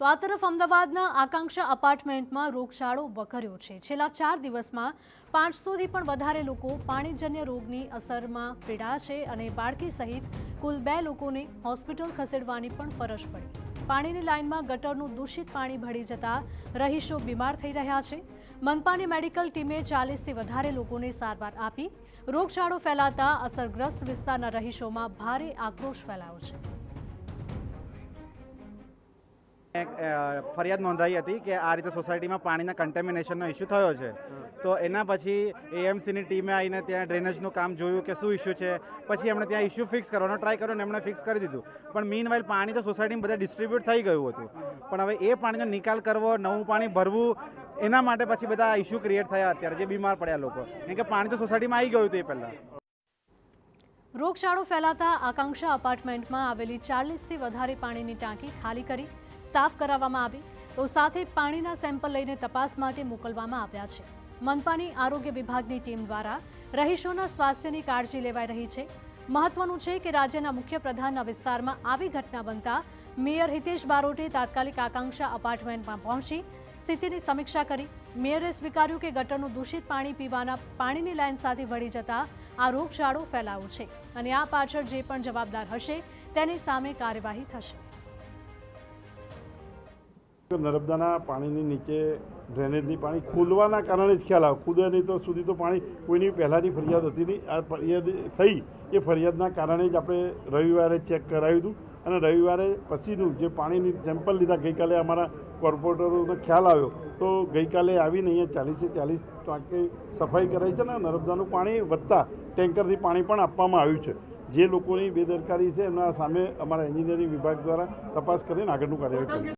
તો આ તરફ અમદાવાદના આકાંક્ષા અપાર્ટમેન્ટમાં રોગચાળો વકર્યો છે। છેલ્લા 4 દિવસમાં 500થી પણ વધારે લોકો પાણીજન્ય રોગની અસરમાં પીડાયા છે અને બાળકી સહિત કુલ 2 લોકોને હોસ્પિટલ ખસેડવાની પણ ફરજ પડી। પાણીની લાઇનમાં ગટરનું દૂષિત પાણી ભળી જતા રહીશો બીમાર થઈ રહ્યા છે। મનપાની મેડિકલ ટીમે 40થી વધારે લોકોને સારવાર આપી। રોગચાળો ફેલાતા અસરગ્રસ્ત વિસ્તારના રહીશોમાં ભારે આક્રોશ ફેલાયો છે। ફરિયાદ નોંધાઈ હતી કે આ રીતે સોસાયટીમાં પાણીના કન્ટેમિનેશનનો ઇસ્યુ થયો છે। તો એના પછી એએમસીની ટીમે આવીને ત્યાં ડ્રેનેજનું કામ જોયું કે શું ઇસ્યુ છે। પછી એમણે ત્યાં ઇસ્યુ ફિક્સ કરવાનો ટ્રાય કર્યો ને એમણે ફિક્સ કરી દીધું। પણ મીનવાઇલ પાણી તો સોસાયટીમાં બધા ડિસ્ટ્રીબ્યુટ થઈ ગયું હતું। પણ હવે એ પાણીનો નિકાલ કરવો, નવું પાણી ભરવું, એના માટે પછી બધા ઇસ્યુ ક્રિએટ થયા અત્યારે, જે બીમાર પડ્યા લોકો, કેમ કે પાણી તો સોસાયટીમાં આવી ગયું હતું એ પહેલાં। રોગચાળો ફેલાતા આકાંક્ષા અપાર્ટમેન્ટમાં આવેલી 40થી વધારે પાણીની ટાંકી ખાલી કરી સાફ કરાવવામાં આવી, તો સાથે પાણીના સેમ્પલ લઈને તપાસ માટે મોકલવામાં આવ્યા છે। મનપાની આરોગ્ય વિભાગની ટીમ દ્વારા રહીશોના સ્વાસ્થ્યની કાળજી લેવાઈ રહી છે। મહત્વનું છે કે રાજ્યના મુખ્ય પ્રધાનના વિસ્તારમાં આવી ઘટના બનતા મેયર હિતેશ બારોટે તાત્કાલિક આકાંક્ષા અપાર્ટમેન્ટમાં પહોંચી સ્થિતિની સમીક્ષા કરી। મેયરે સ્વીકાર્યું કે ગટરનું દૂષિત પાણી પીવાના પાણીની લાઇન સાથે ભળી જતા આ રોગચાળો ફેલાયો છે અને આ પાછળ જે પણ જવાબદાર હશે તેની સામે કાર્યવાહી થશે। નર્મદાના પાણીની નીચે ડ્રેનેજની પાણી ખુલવાના કારણે જ ખ્યાલ આવે, ખુદે નહીં તો સુધી તો પાણી કોઈની પહેલાંની ફરિયાદ હતી નહીં। આ ફરિયાદ થઈ એ ફરિયાદના કારણે જ આપણે રવિવારે ચેક કરાવ્યું હતું અને રવિવારે પછીનું જે પાણીની સેમ્પલ લીધા ગઈકાલે અમારા કોર્પોરેટરોને ખ્યાલ આવ્યો તો ગઈકાલે આવીને અહીંયા 40 ટાંકી સફાઈ કરાઈ છે ને નર્મદાનું પાણી વધતા ટેન્કરથી પાણી પણ આપવામાં આવ્યું છે। જે લોકોની બેદરકારી છે એમના સામે અમારા એન્જિનિયરિંગ વિભાગ દ્વારા તપાસ કરીને આગળનું કાર્યવાહી કરી।